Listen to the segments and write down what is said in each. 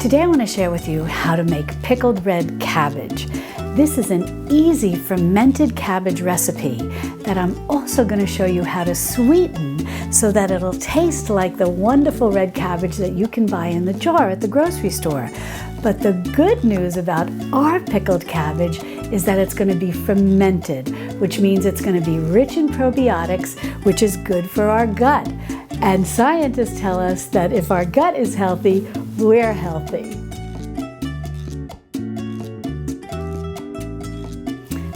Today I want to share with you how to make pickled red cabbage. This is an easy fermented cabbage recipe that I'm also going to show you how to sweeten so that it'll taste like the wonderful red cabbage that you can buy in the jar at the grocery store. But the good news about our pickled cabbage is that it's going to be fermented, which means it's going to be rich in probiotics, which is good for our gut. And scientists tell us that if our gut is healthy, we're healthy.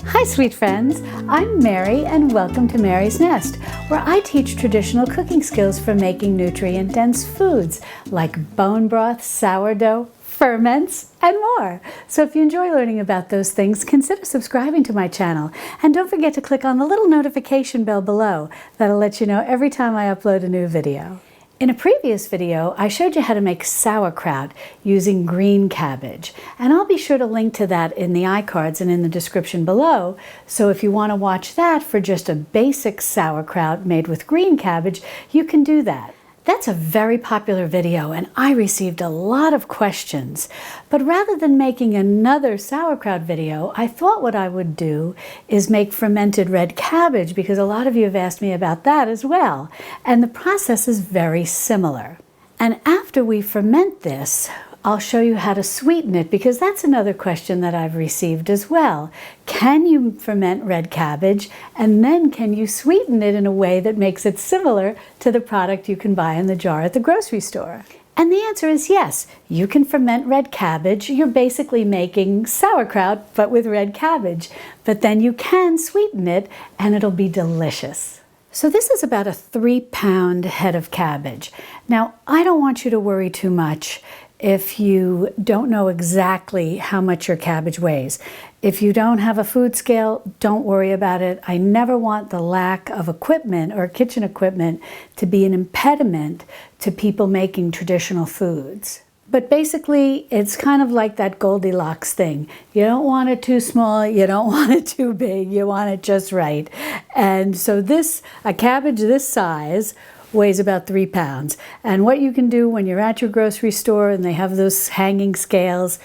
Hi, sweet friends. I'm Mary, and welcome to Mary's Nest, where I teach traditional cooking skills for making nutrient-dense foods like bone broth, sourdough, ferments, and more. So if you enjoy learning about those things, consider subscribing to my channel. And don't forget to click on the little notification bell below. That'll let you know every time I upload a new video. In a previous video, I showed you how to make sauerkraut using green cabbage. And I'll be sure to link to that in the iCards and in the description below. So if you want to watch that for just a basic sauerkraut made with green cabbage, you can do that. That's a very popular video, and I received a lot of questions. But rather than making another sauerkraut video, I thought what I would do is make fermented red cabbage, because a lot of you have asked me about that as well. And the process is very similar. And after we ferment this, I'll show you how to sweeten it, because that's another question that I've received as well. Can you ferment red cabbage, and then can you sweeten it in a way that makes it similar to the product you can buy in the jar at the grocery store? And the answer is yes. You can ferment red cabbage. You're basically making sauerkraut, but with red cabbage. But then you can sweeten it, and it'll be delicious. So this is about a 3-pound head of cabbage. Now, I don't want you to worry too much if you don't know exactly how much your cabbage weighs. If you don't have a food scale, don't worry about it. I never want the lack of equipment or kitchen equipment to be an impediment to people making traditional foods. But basically, it's kind of like that Goldilocks thing. You don't want it too small, you don't want it too big, you want it just right. And so a cabbage this size weighs about 3 pounds. And what you can do when you're at your grocery store and they have those hanging scales,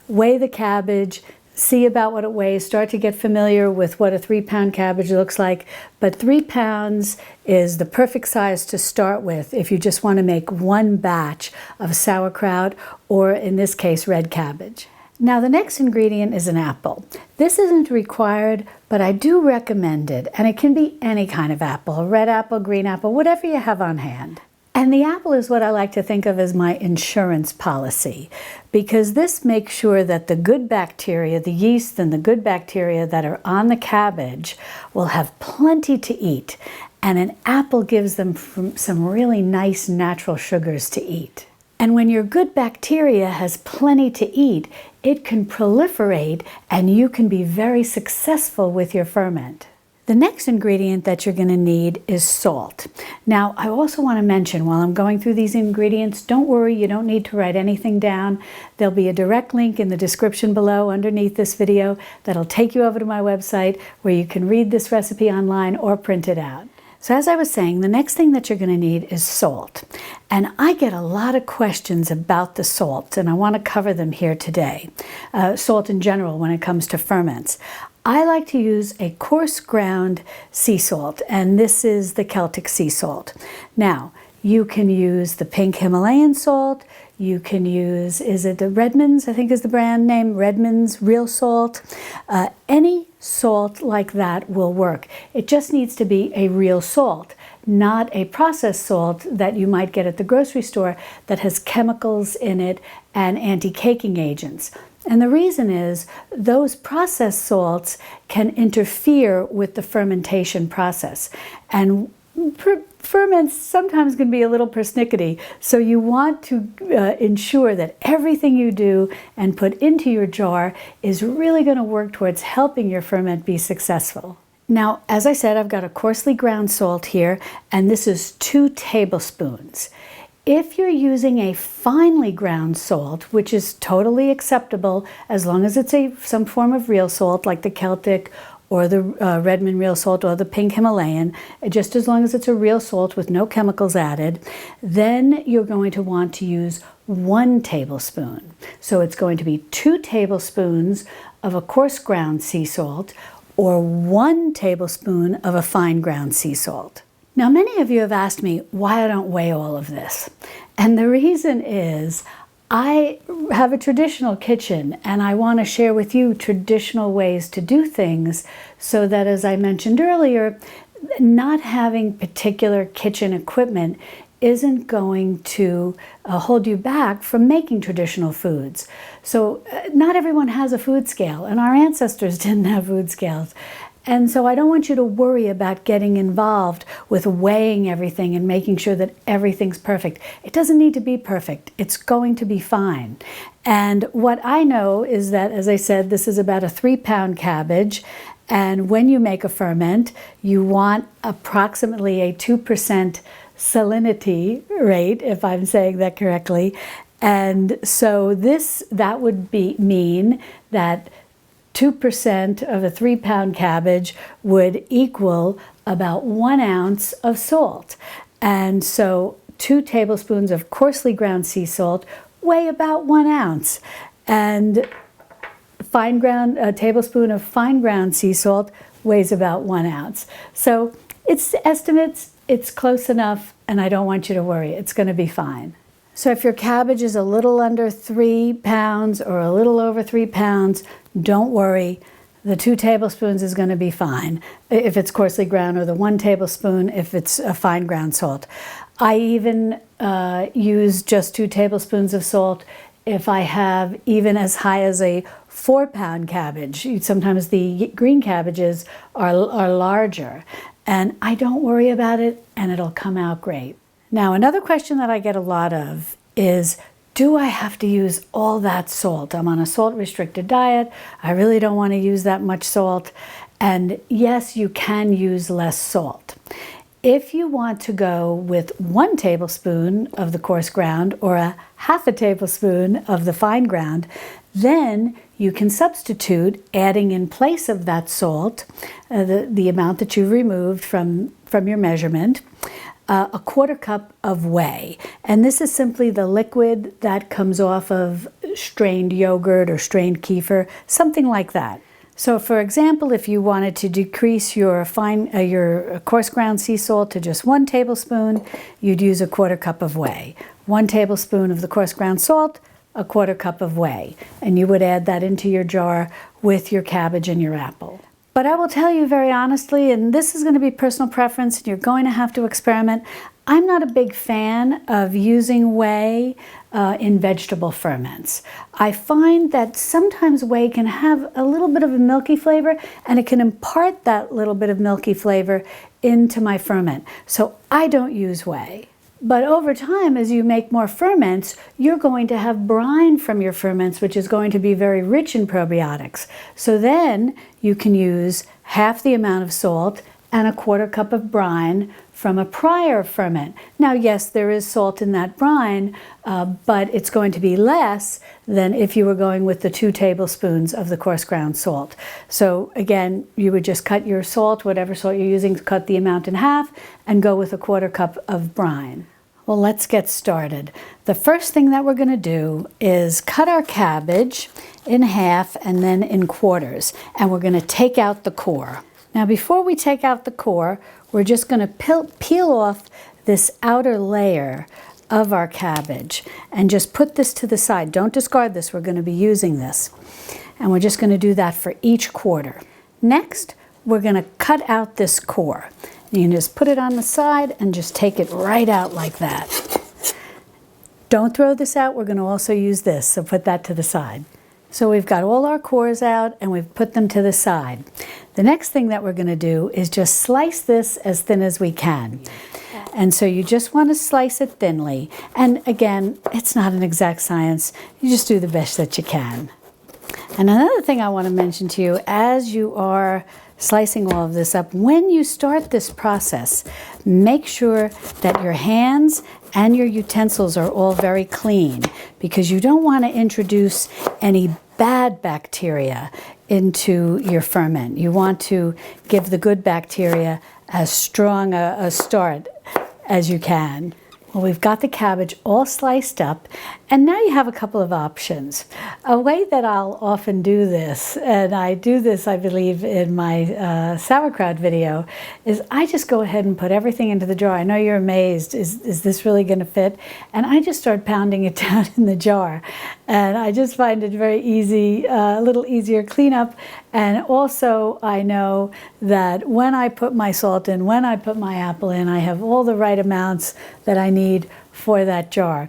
weigh the cabbage, see about what it weighs, start to get familiar with what a 3-pound cabbage looks like. But 3 pounds is the perfect size to start with if you just want to make one batch of sauerkraut, or in this case, red cabbage. Now the next ingredient is an apple. This isn't required, but I do recommend it, and it can be any kind of apple, a red apple, green apple, whatever you have on hand. And the apple is what I like to think of as my insurance policy, because this makes sure that the good bacteria, the yeast and the good bacteria that are on the cabbage will have plenty to eat, and an apple gives them some really nice natural sugars to eat. And when your good bacteria has plenty to eat, it can proliferate and you can be very successful with your ferment. The next ingredient that you're going to need is salt. Now, I also want to mention, while I'm going through these ingredients, don't worry, you don't need to write anything down. There'll be a direct link in the description below underneath this video that'll take you over to my website where you can read this recipe online or print it out. So as I was saying, the next thing that you're going to need is salt. And I get a lot of questions about the salt, and I want to cover them here today. Salt in general when it comes to ferments. I like to use a coarse ground sea salt, and this is the Celtic sea salt. Now, you can use the pink Himalayan salt. You can use, is it the Redmond's, I think is the brand name, Redmond's real salt. Any salt like that will work. It just needs to be a real salt, not a processed salt that you might get at the grocery store that has chemicals in it and anti-caking agents. And the reason is those processed salts can interfere with the fermentation process. And ferments sometimes can be a little persnickety, so you want to ensure that everything you do and put into your jar is really going to work towards helping your ferment be successful. Now, as I said, I've got a coarsely ground salt here, and this is 2 tablespoons. If you're using a finely ground salt, which is totally acceptable as long as it's some form of real salt like the Celtic or the Redmond real salt or the pink Himalayan, just as long as it's a real salt with no chemicals added, then you're going to want to use 1 tablespoon. So it's going to be 2 tablespoons of a coarse ground sea salt or 1 tablespoon of a fine ground sea salt. Now, many of you have asked me why I don't weigh all of this. And the reason is I have a traditional kitchen and I want to share with you traditional ways to do things so that, as I mentioned earlier, not having particular kitchen equipment isn't going to hold you back from making traditional foods. So not everyone has a food scale, and our ancestors didn't have food scales. And so I don't want you to worry about getting involved with weighing everything and making sure that everything's perfect. It doesn't need to be perfect. It's going to be fine. And what I know is that, as I said, this is about a 3-pound cabbage. And when you make a ferment, you want approximately a 2% salinity rate, if I'm saying that correctly. And so that would mean that 2% of a 3-pound cabbage would equal about 1 ounce of salt. And so 2 tablespoons of coarsely ground sea salt weigh about 1 ounce. And a tablespoon of fine ground sea salt weighs about 1 ounce. So it's estimates, it's close enough, and I don't want you to worry. It's going to be fine. So if your cabbage is a little under 3 pounds or a little over 3 pounds, don't worry. The 2 tablespoons is going to be fine if it's coarsely ground, or the 1 tablespoon if it's a fine ground salt. I even use just 2 tablespoons of salt if I have even as high as a 4-pound cabbage. Sometimes the green cabbages are larger, and I don't worry about it, and it'll come out great. Now, another question that I get a lot of is, do I have to use all that salt? I'm on a salt-restricted diet. I really don't want to use that much salt. And yes, you can use less salt. If you want to go with 1 tablespoon of the coarse ground or a half a tablespoon of the fine ground, then you can substitute, adding in place of that salt, the amount that you've removed from your measurement, a 1/4 cup of whey. And this is simply the liquid that comes off of strained yogurt or strained kefir, something like that. So for example, if you wanted to decrease your coarse ground sea salt to just 1 tablespoon, you'd use a 1/4 cup of whey. 1 tablespoon of the coarse ground salt, a 1/4 cup of whey. And you would add that into your jar with your cabbage and your apple. But I will tell you very honestly, and this is going to be personal preference, and you're going to have to experiment, I'm not a big fan of using whey in vegetable ferments. I find that sometimes whey can have a little bit of a milky flavor, and it can impart that little bit of milky flavor into my ferment. So I don't use whey. But over time, as you make more ferments, you're going to have brine from your ferments, which is going to be very rich in probiotics. So then you can use half the amount of salt and a 1/4 cup of brine from a prior ferment. Now, yes, there is salt in that brine, but it's going to be less than if you were going with the 2 tablespoons of the coarse ground salt. So again, you would just cut your salt, whatever salt you're using, cut the amount in half and go with a 1/4 cup of brine. Well, let's get started. The first thing that we're going to do is cut our cabbage in half and then in quarters, and we're going to take out the core. Now, before we take out the core, we're just going to peel off this outer layer of our cabbage and just put this to the side. Don't discard this. We're going to be using this. And we're just going to do that for each quarter. Next, we're going to cut out this core. You can just put it on the side and just take it right out like that. Don't throw this out. We're going to also use this, so put that to the side. So we've got all our cores out and we've put them to the side. The next thing that we're going to do is just slice this as thin as we can. And so you just want to slice it thinly. And again, it's not an exact science. You just do the best that you can. And another thing I want to mention to you, as you are slicing all of this up, when you start this process, make sure that your hands and your utensils are all very clean, because you don't want to introduce any bad bacteria into your ferment. You want to give the good bacteria as strong a start as you can. Well, we've got the cabbage all sliced up, and now you have a couple of options. A way that I'll often do this, and I do this, I believe, in my sauerkraut video, is I just go ahead and put everything into the jar. I know you're amazed, is this really going to fit? And I just start pounding it down in the jar. And I just find it very easy, a little easier cleanup. And also I know that when I put my salt in, when I put my apple in, I have all the right amounts that I need for that jar.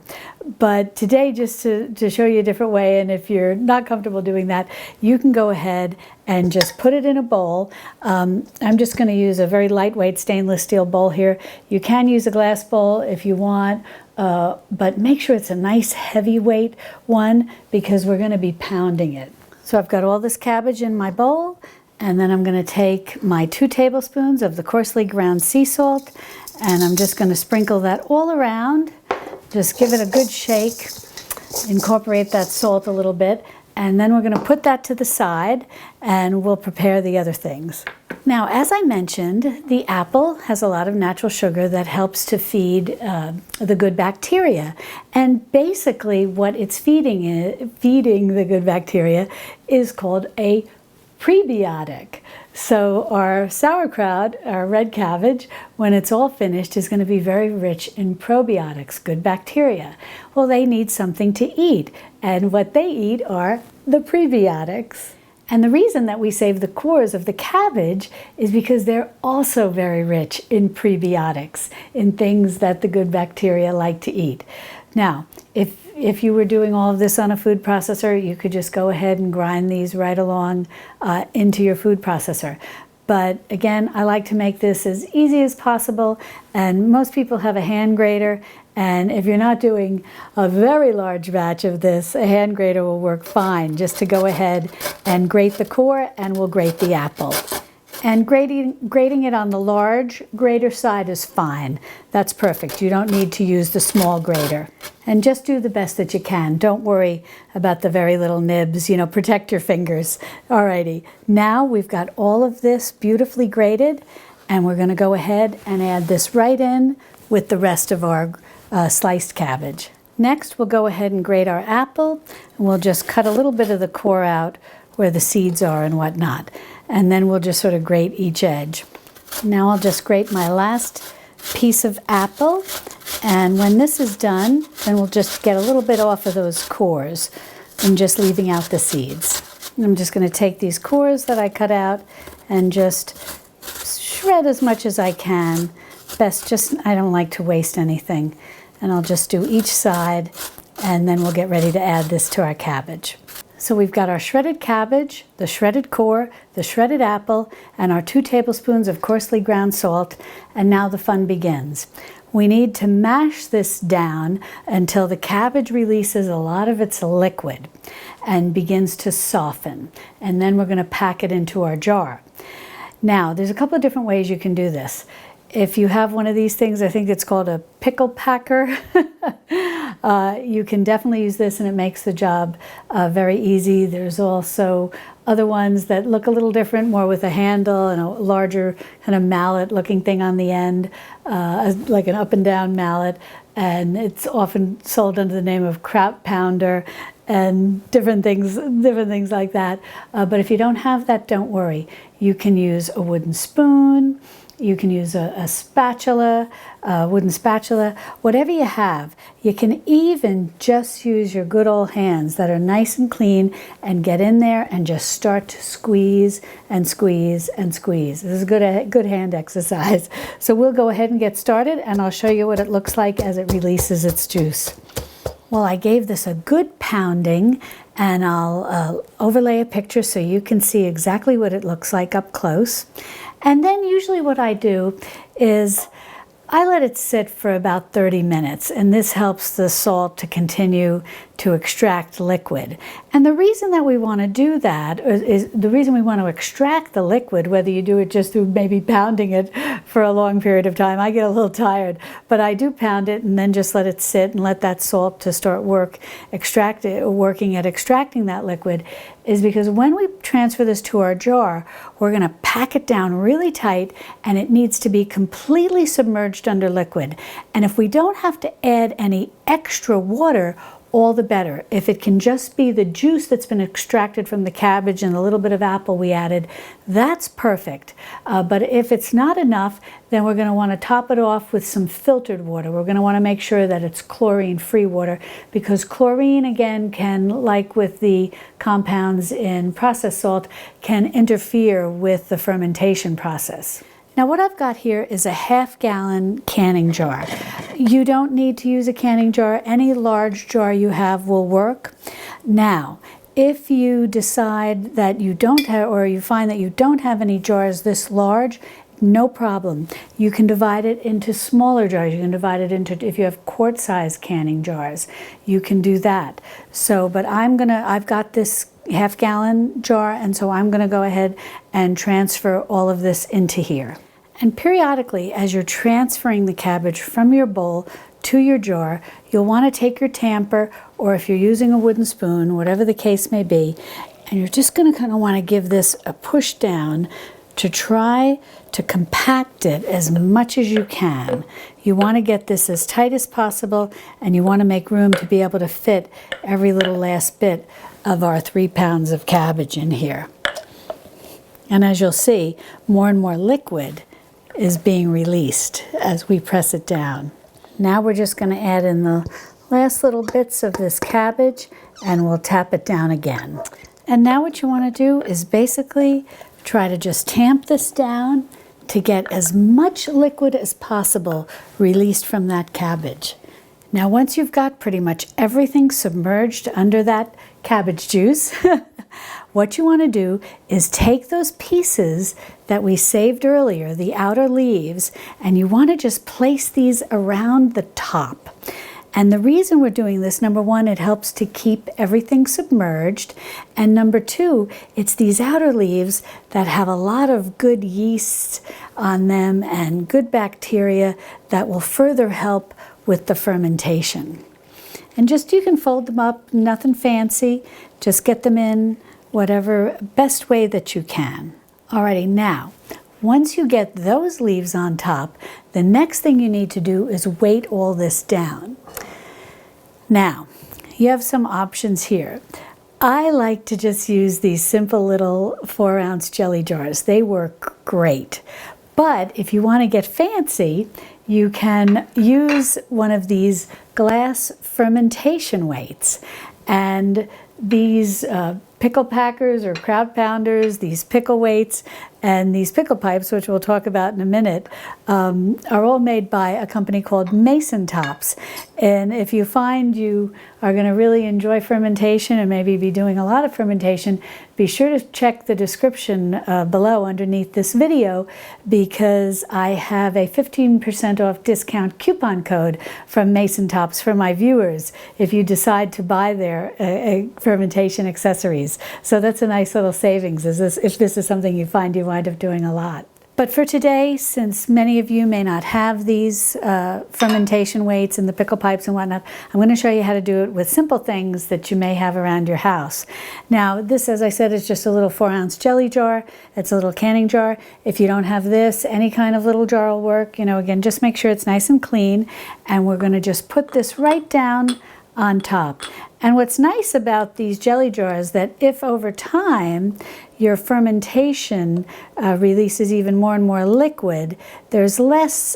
But today, just to show you a different way, and if you're not comfortable doing that, you can go ahead and just put it in a bowl. I'm just going to use a very lightweight stainless steel bowl here. You can use a glass bowl if you want, but make sure it's a nice heavyweight one because we're going to be pounding it. So I've got all this cabbage in my bowl, and then I'm going to take my 2 tablespoons of the coarsely ground sea salt, and I'm just going to sprinkle that all around. Just give it a good shake, incorporate that salt a little bit, and then we're going to put that to the side and we'll prepare the other things. Now, as I mentioned, the apple has a lot of natural sugar that helps to feed the good bacteria. And basically what it's feeding the good bacteria is called a prebiotic. So our sauerkraut, our red cabbage, when it's all finished, is going to be very rich in probiotics, good bacteria. Well, they need something to eat, and what they eat are the prebiotics. And the reason that we save the cores of the cabbage is because they're also very rich in prebiotics, in things that the good bacteria like to eat. Now, if you were doing all of this on a food processor, you could just go ahead and grind these right along into your food processor. But again, I like to make this as easy as possible, and most people have a hand grater, and if you're not doing a very large batch of this, a hand grater will work fine, just to go ahead and grate the core, and we'll grate the apple. And grating it on the large grater side is fine. That's perfect. You don't need to use the small grater. And just do the best that you can. Don't worry about the very little nibs. You know, protect your fingers. Alrighty. Now we've got all of this beautifully grated, and we're going to go ahead and add this right in with the rest of our sliced cabbage. Next, we'll go ahead and grate our apple, and we'll just cut a little bit of the core out where the seeds are and whatnot. And then we'll just sort of grate each edge. Now I'll just grate my last piece of apple, and when this is done, then we'll just get a little bit off of those cores and just leaving out the seeds. And I'm just going to take these cores that I cut out and just shred as much as I can. I don't like to waste anything. And I'll just do each side, and then we'll get ready to add this to our cabbage. So we've got our shredded cabbage, the shredded core, the shredded apple, and our 2 tablespoons of coarsely ground salt, and now the fun begins. We need to mash this down until the cabbage releases a lot of its liquid and begins to soften, and then we're going to pack it into our jar. Now, there's a couple of different ways you can do this. If you have one of these things, I think it's called a pickle packer. You can definitely use this, and it makes the job very easy. There's also other ones that look a little different, more with a handle and a larger kind of mallet looking thing on the end, like an up and down mallet. And it's often sold under the name of kraut pounder and different things like that. But if you don't have that, don't worry. You can use a wooden spoon. You can use a spatula, a wooden spatula, whatever you have. You can even just use your good old hands that are nice and clean and get in there and just start to squeeze and squeeze and squeeze. This is good hand exercise. So we'll go ahead and get started, and I'll show you what it looks like as it releases its juice. Well, I gave this a good pounding, and I'll overlay a picture so you can see exactly what it looks like up close. And then usually what I do is I let it sit for about 30 minutes, and this helps the salt to continue to extract liquid. And the reason that we want to do that is the reason we want to extract the liquid, whether you do it just through maybe pounding it for a long period of time. I get a little tired, but I do pound it and then just let it sit and let that salt to start working at extracting that liquid, is because when we transfer this to our jar, we're going to pack it down really tight, and it needs to be completely submerged under liquid. And if we don't have to add any extra water, all the better. If it can just be the juice that's been extracted from the cabbage and a little bit of apple we added, that's perfect. But if it's not enough, then we're going to want to top it off with some filtered water. We're going to want to make sure that it's chlorine-free water, because chlorine, again, can, like with the compounds in processed salt, can interfere with the fermentation process. Now what I've got here is a half-gallon canning jar. You don't need to use a canning jar. Any large jar you have will work. Now, if you decide that you don't have, or you find that you don't have any jars this large, no problem. You can divide it into smaller jars. You can divide it into, if you have quart-size canning jars, you can do that. So, but I've got this half-gallon jar, and so I'm gonna go ahead and transfer all of this into here. And periodically, as you're transferring the cabbage from your bowl to your jar, you'll want to take your tamper, or if you're using a wooden spoon, whatever the case may be, and you're just going to kind of want to give this a push down to try to compact it as much as you can. You want to get this as tight as possible, and you want to make room to be able to fit every little last bit of our 3 pounds of cabbage in here. And as you'll see, more and more liquid is being released as we press it down. Now we're just going to add in the last little bits of this cabbage, and we'll tap it down again. And now what you want to do is basically try to just tamp this down to get as much liquid as possible released from that cabbage. Now once you've got pretty much everything submerged under that cabbage juice, what you want to do is take those pieces that we saved earlier, the outer leaves, and you want to just place these around the top. And the reason we're doing this, number one, it helps to keep everything submerged. And number two, it's these outer leaves that have a lot of good yeast on them and good bacteria that will further help with the fermentation. And just, you can fold them up, nothing fancy, just get them in whatever best way that you can. Alrighty, now, once you get those leaves on top, the next thing you need to do is weight all this down. Now, you have some options here. I like to just use these simple little 4-ounce jelly jars. They work great. But if you want to get fancy, you can use one of these glass fermentation weights. And these pickle packers or crowd pounders, these pickle weights, and these pickle pipes, which we'll talk about in a minute, are all made by a company called Mason Tops. And if you find you are going to really enjoy fermentation and maybe be doing a lot of fermentation, be sure to check the description below underneath this video, because I have a 15% off discount coupon code from Mason Tops for my viewers if you decide to buy their fermentation accessories. So that's a nice little savings if this is something you find you wind up doing a lot. But for today, since many of you may not have these fermentation weights and the pickle pipes and whatnot, I'm going to show you how to do it with simple things that you may have around your house. Now, this, as I said, is just a little 4-ounce jelly jar. It's a little canning jar. If you don't have this, any kind of little jar will work. You know, again, just make sure it's nice and clean. And we're going to just put this right down on top. And what's nice about these jelly jars, that if over time your fermentation releases even more and more liquid, there's less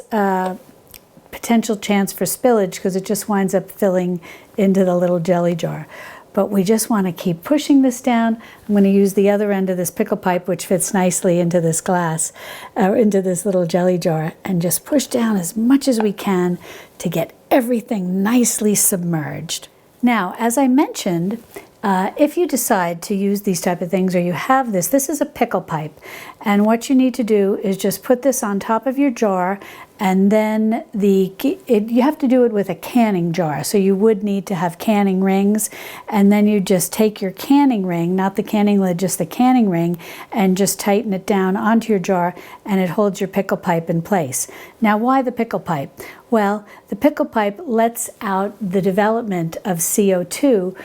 potential chance for spillage, because it just winds up filling into the little jelly jar. But we just want to keep pushing this down. I'm going to use the other end of this pickle pipe, which fits nicely into this glass, into this little jelly jar, and just push down as much as we can to get everything nicely submerged. Now, as I mentioned, if you decide to use these type of things, or you have this is a pickle pipe. And what you need to do is just put this on top of your jar And then you have to do it with a canning jar, so you would need to have canning rings, and then you just take your canning ring, not the canning lid, just the canning ring, and just tighten it down onto your jar, and it holds your pickle pipe in place. Now, why the pickle pipe? Well, the pickle pipe lets out the development of CO2,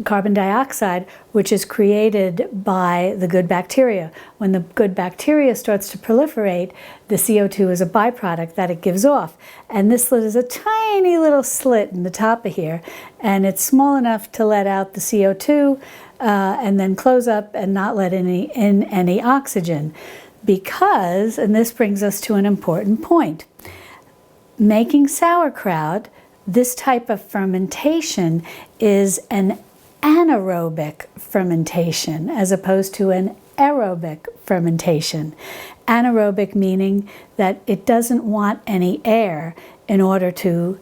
carbon dioxide, which is created by the good bacteria. When the good bacteria starts to proliferate, the CO2 is a byproduct that it gives off. And this lid is a tiny little slit in the top of here, and it's small enough to let out the CO2 and then close up and not let in any oxygen. Because, and this brings us to an important point, making sauerkraut, this type of fermentation is an anaerobic fermentation as opposed to an aerobic fermentation. Anaerobic meaning that it doesn't want any air in order to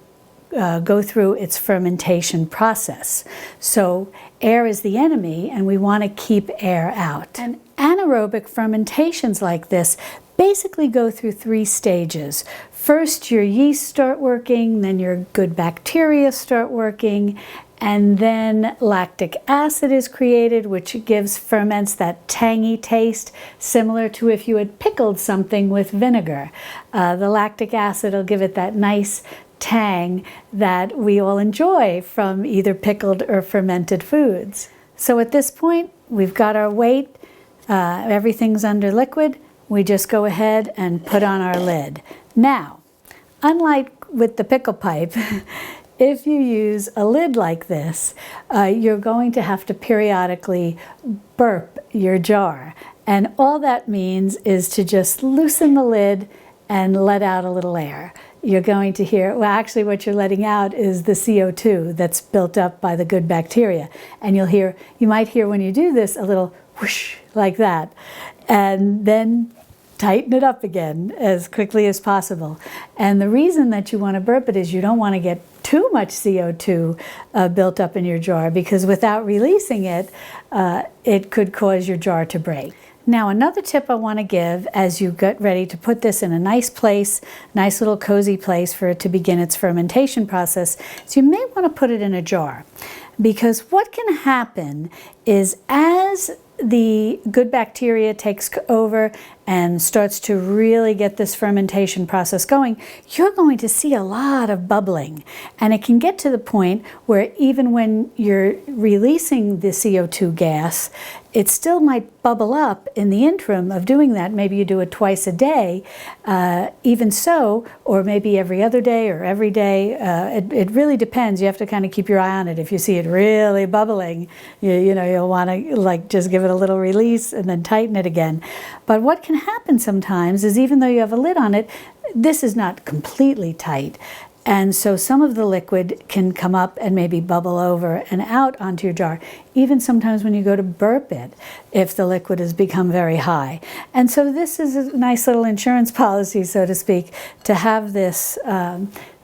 go through its fermentation process. So air is the enemy, and we want to keep air out. And anaerobic fermentations like this basically go through 3 stages. First, your yeast start working, then your good bacteria start working, and then lactic acid is created, which gives ferments that tangy taste, similar to if you had pickled something with vinegar. The lactic acid will give it that nice tang that we all enjoy from either pickled or fermented foods. So at this point, we've got our weight, everything's under liquid. We just go ahead and put on our lid. Now, unlike with the pickle pipe, if you use a lid like this, you're going to have to periodically burp your jar. And all that means is to just loosen the lid and let out a little air. You're going to hear, well, actually what you're letting out is the CO2 that's built up by the good bacteria. And you might hear when you do this a little whoosh like that. And then tighten it up again as quickly as possible. And the reason that you want to burp it is you don't want to get too much CO2 built up in your jar, because without releasing it, it could cause your jar to break. Now, another tip I want to give as you get ready to put this in a nice place, nice little cozy place for it to begin its fermentation process, is you may want to put it in a jar. Because what can happen is as the good bacteria takes over and starts to really get this fermentation process going, you're going to see a lot of bubbling. And it can get to the point where even when you're releasing the CO2 gas, it still might bubble up in the interim of doing that. Maybe you do it twice a day, even so, or maybe every other day or every day. It really depends. You have to kind of keep your eye on it. If you see it really bubbling, you'll want to just give it a little release and then tighten it again. But what can happen sometimes is, even though you have a lid on it, this is not completely tight. And so some of the liquid can come up and maybe bubble over and out onto your jar, even sometimes when you go to burp it, if the liquid has become very high. And so this is a nice little insurance policy, so to speak, to have this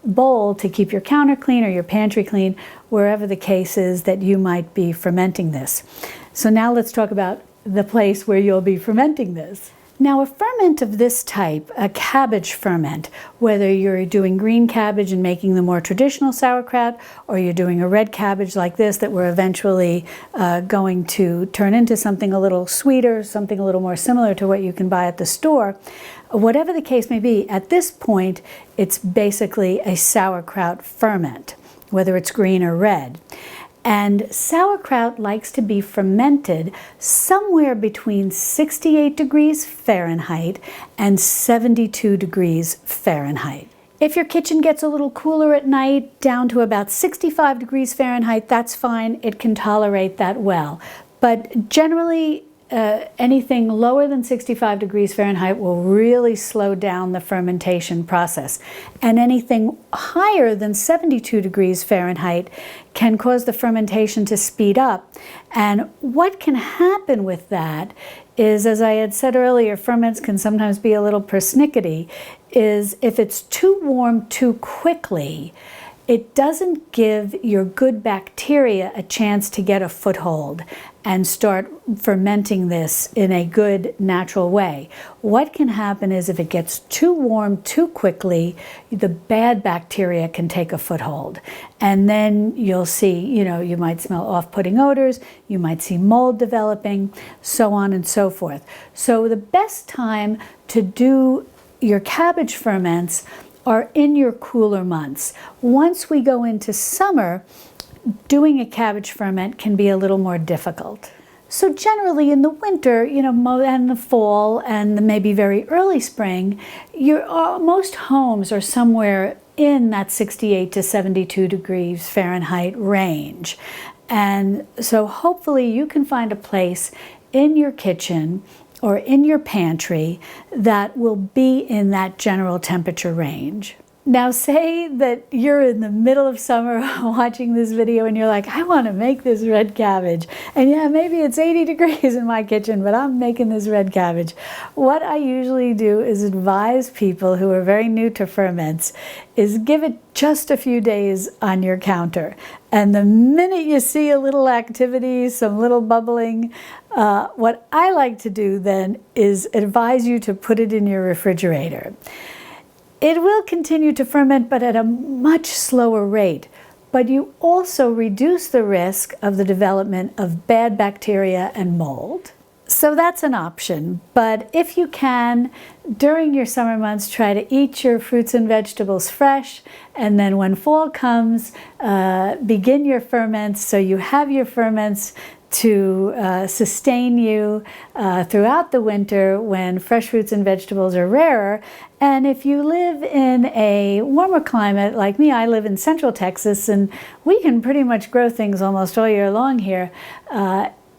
bowl to keep your counter clean or your pantry clean, wherever the case is that you might be fermenting this. So now let's talk about the place where you'll be fermenting this. Now, a ferment of this type, a cabbage ferment, whether you're doing green cabbage and making the more traditional sauerkraut, or you're doing a red cabbage like this that we're eventually going to turn into something a little sweeter, something a little more similar to what you can buy at the store, whatever the case may be, at this point, it's basically a sauerkraut ferment, whether it's green or red. And sauerkraut likes to be fermented somewhere between 68 degrees Fahrenheit and 72 degrees Fahrenheit. If your kitchen gets a little cooler at night, down to about 65 degrees Fahrenheit, that's fine. It can tolerate that well. But generally, anything lower than 65 degrees Fahrenheit will really slow down the fermentation process. And anything higher than 72 degrees Fahrenheit can cause the fermentation to speed up. And what can happen with that is, as I had said earlier, ferments can sometimes be a little persnickety, is if it's too warm too quickly, it doesn't give your good bacteria a chance to get a foothold and start fermenting this in a good natural way. What can happen is if it gets too warm too quickly, the bad bacteria can take a foothold. And then you'll see, you might smell off-putting odors, you might see mold developing, so on and so forth. So the best time to do your cabbage ferments are in your cooler months. Once we go into summer, doing a cabbage ferment can be a little more difficult. So generally in the winter, and the fall and maybe very early spring, most homes are somewhere in that 68 to 72 degrees Fahrenheit range. And so hopefully you can find a place in your kitchen or in your pantry that will be in that general temperature range. Now say that you're in the middle of summer watching this video and you're like, I want to make this red cabbage. And yeah, maybe it's 80 degrees in my kitchen, but I'm making this red cabbage. What I usually do is advise people who are very new to ferments is give it just a few days on your counter. And the minute you see a little activity, some little bubbling, what I like to do then is advise you to put it in your refrigerator. It will continue to ferment, but at a much slower rate. But you also reduce the risk of the development of bad bacteria and mold. So that's an option. But if you can, during your summer months, try to eat your fruits and vegetables fresh. And then when fall comes, begin your ferments. So you have your ferments to sustain you throughout the winter when fresh fruits and vegetables are rarer. And if you live in a warmer climate like me, I live in Central Texas, and we can pretty much grow things almost all year long here.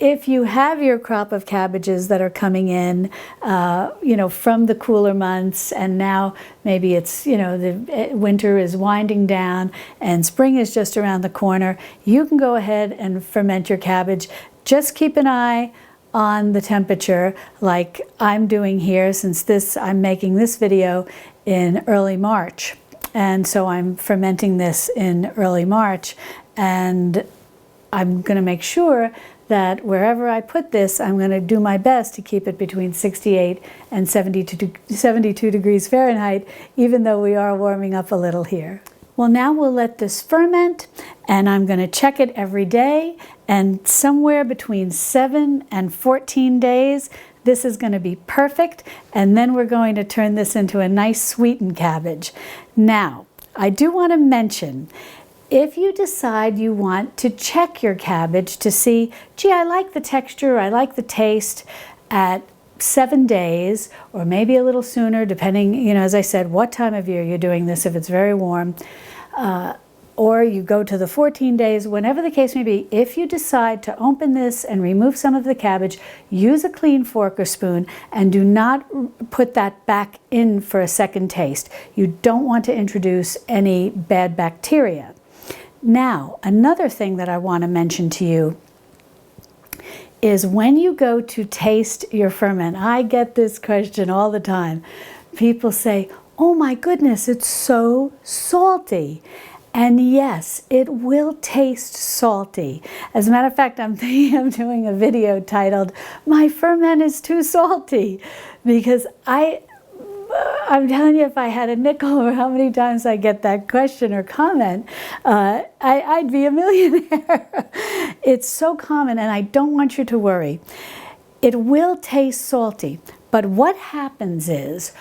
If you have your crop of cabbages that are coming in, from the cooler months, and now maybe it's, the winter is winding down and spring is just around the corner, you can go ahead and ferment your cabbage. Just keep an eye on the temperature like I'm doing here, since I'm making this video in early March. And so I'm fermenting this in early March, and I'm going to make sure that wherever I put this, I'm going to do my best to keep it between 68 and 72 degrees Fahrenheit, even though we are warming up a little here. Well, now we'll let this ferment, and I'm going to check it every day, and somewhere between 7 and 14 days, this is going to be perfect, and then we're going to turn this into a nice sweetened cabbage. Now, I do want to mention, if you decide you want to check your cabbage to see, gee, I like the texture, I like the taste at 7 days, or maybe a little sooner, depending, as I said, what time of year you're doing this, if it's very warm, or you go to the 14 days, whenever the case may be, if you decide to open this and remove some of the cabbage, use a clean fork or spoon, and do not put that back in for a second taste. You don't want to introduce any bad bacteria. Now, another thing that I want to mention to you is when you go to taste your ferment, I get this question all the time. People say, oh my goodness, it's so salty. And yes, it will taste salty. As a matter of fact, I'm thinking of doing a video titled, My Ferment is Too Salty, because I'm telling you, if I had a nickel or how many times I get that question or comment, I'd be a millionaire. It's so common, and I don't want you to worry. It will taste salty, but what happens is,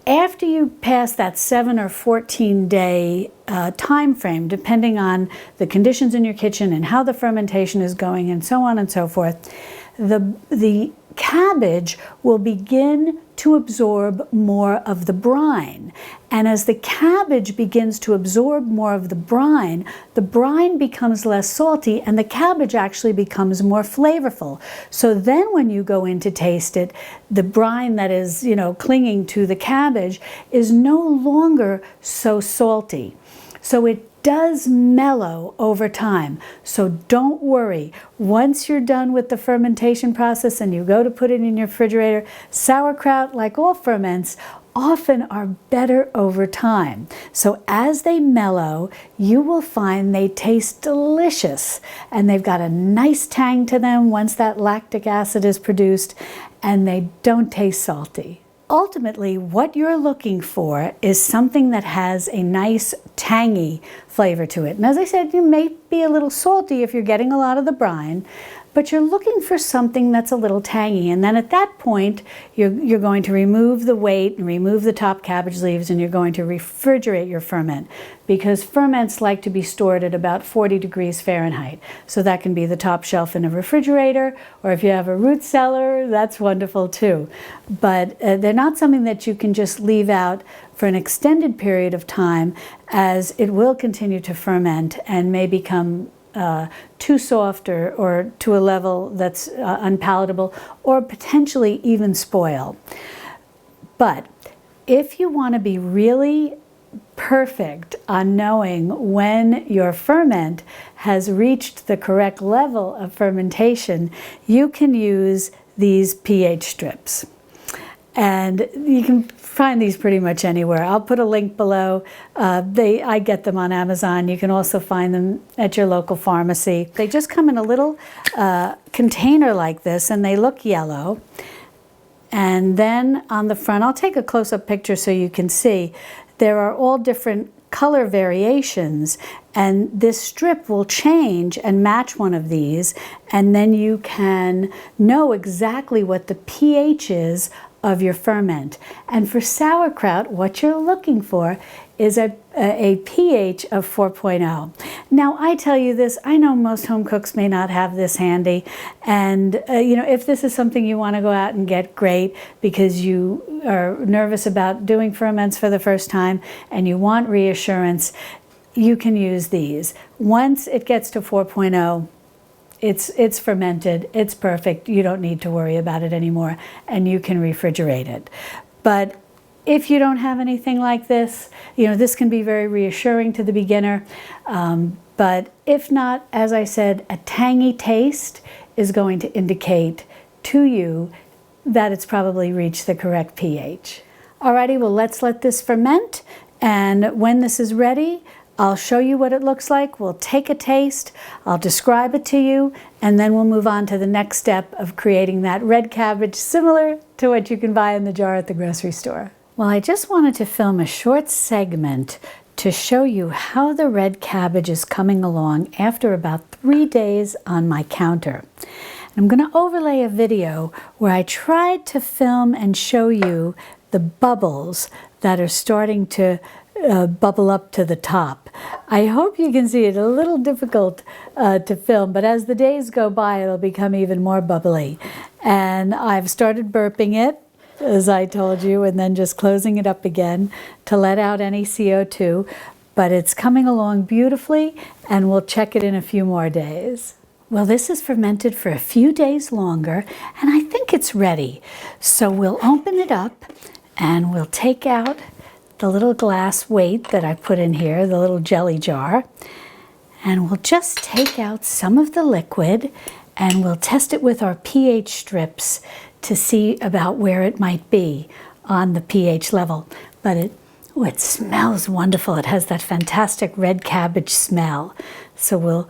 after you pass that 7 or 14 day time frame, depending on the conditions in your kitchen and how the fermentation is going and so on and so forth, the cabbage will begin to absorb more of the brine. And as the cabbage begins to absorb more of the brine becomes less salty, and the cabbage actually becomes more flavorful. So then when you go in to taste it, the brine that is, clinging to the cabbage is no longer so salty. So it does mellow over time. So don't worry. Once you're done with the fermentation process and you go to put it in your refrigerator, sauerkraut, like all ferments, often are better over time. So as they mellow, you will find they taste delicious, and they've got a nice tang to them once that lactic acid is produced, and they don't taste salty. Ultimately, what you're looking for is something that has a nice tangy flavor to it. And as I said, you may be a little salty if you're getting a lot of the brine, but you're looking for something that's a little tangy. And then at that point, you're going to remove the weight and remove the top cabbage leaves, and you're going to refrigerate your ferment, because ferments like to be stored at about 40 degrees Fahrenheit. So that can be the top shelf in a refrigerator, or if you have a root cellar, that's wonderful too. But they're not something that you can just leave out for an extended period of time, as it will continue to ferment and may become too soft or to a level that's unpalatable, or potentially even spoil. But if you want to be really perfect on knowing when your ferment has reached the correct level of fermentation, you can use these pH strips. And you can find these pretty much anywhere. I'll put a link below. I get them on Amazon. You can also find them at your local pharmacy. They just come in a little container like this, and they look yellow. And then on the front, I'll take a close-up picture so you can see, there are all different color variations, and this strip will change and match one of these, and then you can know exactly what the pH is of your ferment. And for sauerkraut, what you're looking for is a pH of 4.0. Now, I tell you this, I know most home cooks may not have this handy, and if this is something you want to go out and get, great, because you are nervous about doing ferments for the first time and you want reassurance, you can use these. Once it gets to 4.0, it's fermented, it's perfect, you don't need to worry about it anymore, and you can refrigerate it. But if you don't have anything like this, this can be very reassuring to the beginner. But if not, as I said, a tangy taste is going to indicate to you that it's probably reached the correct pH. Alrighty, well, let's let this ferment, and when this is ready, I'll show you what it looks like. We'll take a taste, I'll describe it to you, and then we'll move on to the next step of creating that red cabbage similar to what you can buy in the jar at the grocery store. Well, I just wanted to film a short segment to show you how the red cabbage is coming along after about 3 days on my counter. I'm going to overlay a video where I tried to film and show you the bubbles that are starting to bubble up to the top. I hope you can see it. A little difficult to film, but as the days go by, it'll become even more bubbly. And I've started burping it, as I told you, and then just closing it up again to let out any CO2. But it's coming along beautifully, and we'll check it in a few more days. Well, this is fermented for a few days longer, and I think it's ready. So we'll open it up, and we'll take out the little glass weight that I put in here, the little jelly jar, and we'll just take out some of the liquid, and we'll test it with our pH strips to see about where it might be on the pH level. But it smells wonderful. It has that fantastic red cabbage smell. So we'll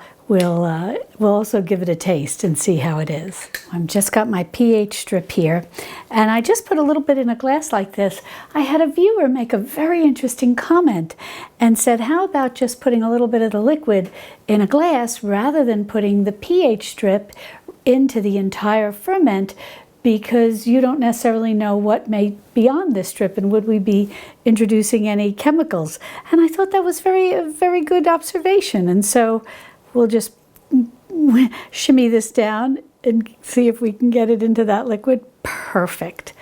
also give it a taste and see how it is. I've just got my pH strip here, and I just put a little bit in a glass like this. I had a viewer make a very interesting comment and said, how about just putting a little bit of the liquid in a glass rather than putting the pH strip into the entire ferment, because you don't necessarily know what may be on this strip, and would we be introducing any chemicals? And I thought that was a very good observation, and so we'll just shimmy this down and see if we can get it into that liquid. Perfect.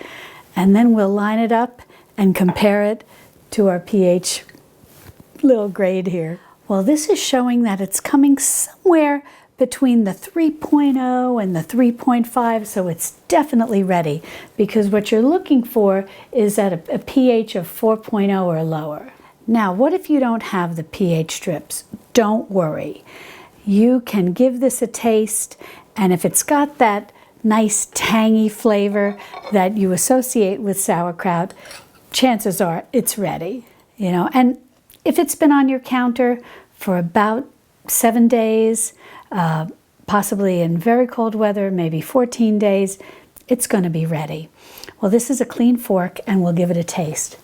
And then we'll line it up and compare it to our pH little grade here. Well, this is showing that it's coming somewhere between the 3.0 and the 3.5, so it's definitely ready, because what you're looking for is at a pH of 4.0 or lower. Now, what if you don't have the pH strips? Don't worry. You can give this a taste, and if it's got that nice tangy flavor that you associate with sauerkraut, chances are it's ready, And if it's been on your counter for about 7 days, possibly in very cold weather, maybe 14 days, it's going to be ready. Well, this is a clean fork, and we'll give it a taste.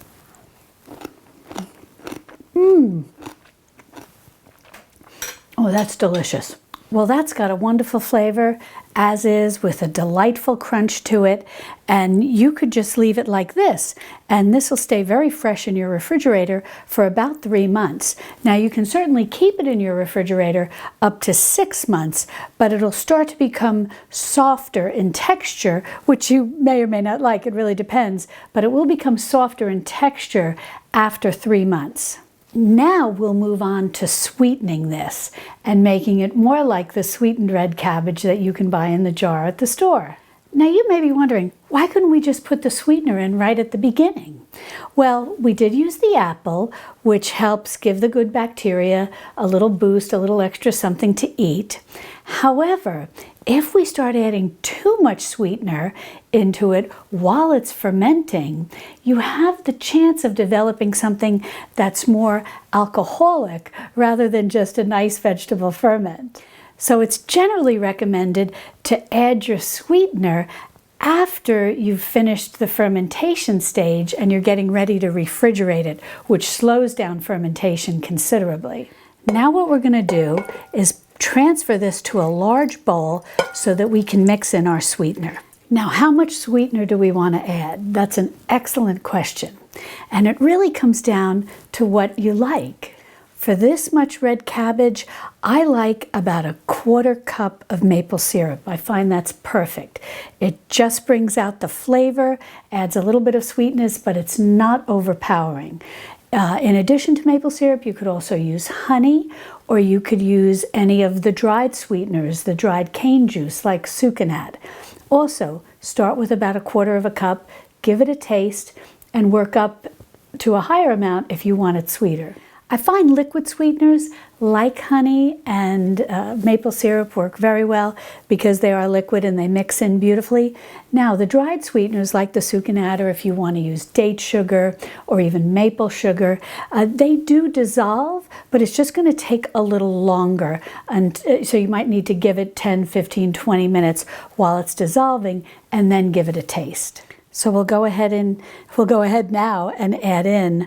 Oh, that's delicious. Well, that's got a wonderful flavor, as is, with a delightful crunch to it. And you could just leave it like this, and this will stay very fresh in your refrigerator for about 3 months. Now, you can certainly keep it in your refrigerator up to 6 months, but it'll start to become softer in texture, which you may or may not like. It really depends, but it will become softer in texture after 3 months. Now we'll move on to sweetening this and making it more like the sweetened red cabbage that you can buy in the jar at the store. Now you may be wondering, why couldn't we just put the sweetener in right at the beginning? Well, we did use the apple, which helps give the good bacteria a little boost, a little extra something to eat. However, if we start adding too much sweetener into it while it's fermenting, you have the chance of developing something that's more alcoholic rather than just a nice vegetable ferment. So it's generally recommended to add your sweetener after you've finished the fermentation stage and you're getting ready to refrigerate it, which slows down fermentation considerably. Now what we're going to do is transfer this to a large bowl so that we can mix in our sweetener. Now, how much sweetener do we want to add? That's an excellent question. And it really comes down to what you like. For this much red cabbage, I like about 1/4 cup of maple syrup. I find that's perfect. It just brings out the flavor, adds a little bit of sweetness, but it's not overpowering. In addition to maple syrup, you could also use honey, or you could use any of the dried sweeteners, the dried cane juice like sucanat. Also, start with about 1/4 cup, give it a taste, and work up to a higher amount if you want it sweeter. I find liquid sweeteners like honey and maple syrup work very well because they are liquid and they mix in beautifully. Now, the dried sweeteners like the sucanat, or if you want to use date sugar or even maple sugar, they do dissolve, but it's just going to take a little longer. And so you might need to give it 10, 15, 20 minutes while it's dissolving and then give it a taste. So we'll go ahead now and add in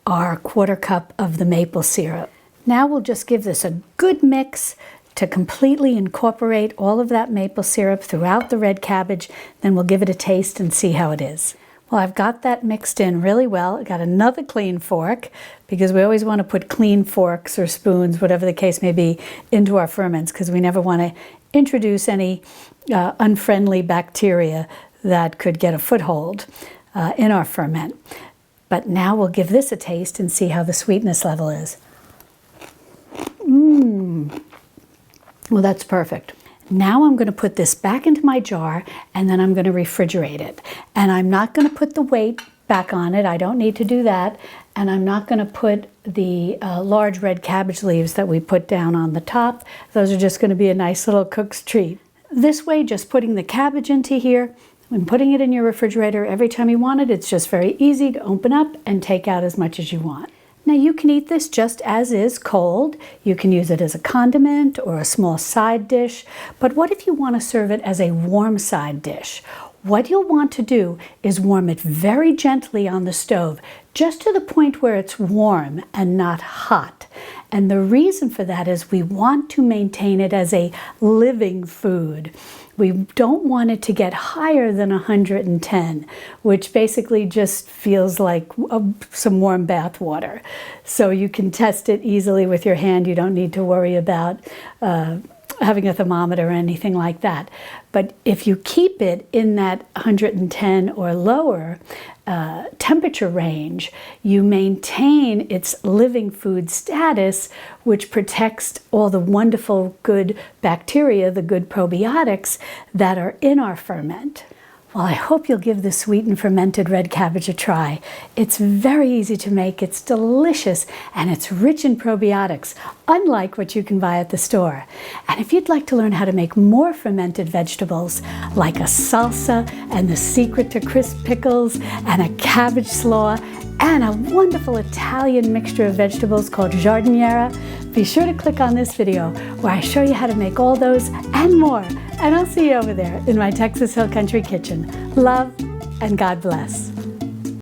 our 1/4 cup of the maple syrup. Now we'll just give this a good mix to completely incorporate all of that maple syrup throughout the red cabbage. Then we'll give it a taste and see how it is. Well, I've got that mixed in really well. I got another clean fork because we always want to put clean forks or spoons, whatever the case may be, into our ferments because we never want to introduce any unfriendly bacteria that could get a foothold in our ferment. But now we'll give this a taste and see how the sweetness level is. Well, that's perfect. Now I'm going to put this back into my jar and then I'm going to refrigerate it. And I'm not going to put the weight back on it. I don't need to do that. And I'm not going to put the large red cabbage leaves that we put down on the top. Those are just going to be a nice little cook's treat. This way, just putting the cabbage into here and putting it in your refrigerator every time you want it, it's just very easy to open up and take out as much as you want. Now you can eat this just as is, cold. You can use it as a condiment or a small side dish. But what if you want to serve it as a warm side dish? What you'll want to do is warm it very gently on the stove, just to the point where it's warm and not hot. And the reason for that is we want to maintain it as a living food. We don't want it to get higher than 110, which basically just feels like some warm bath water. So you can test it easily with your hand. You don't need to worry about having a thermometer or anything like that. But if you keep it in that 110 or lower temperature range, you maintain its living food status, which protects all the wonderful good bacteria, the good probiotics that are in our ferment. Well, I hope you'll give the sweetened fermented red cabbage a try. It's very easy to make, it's delicious, and it's rich in probiotics, unlike what you can buy at the store. And if you'd like to learn how to make more fermented vegetables, like a salsa and the secret to crisp pickles and a cabbage slaw and a wonderful Italian mixture of vegetables called giardiniera, be sure to click on this video where I show you how to make all those and more. And I'll see you over there in my Texas Hill Country kitchen. Love and God bless.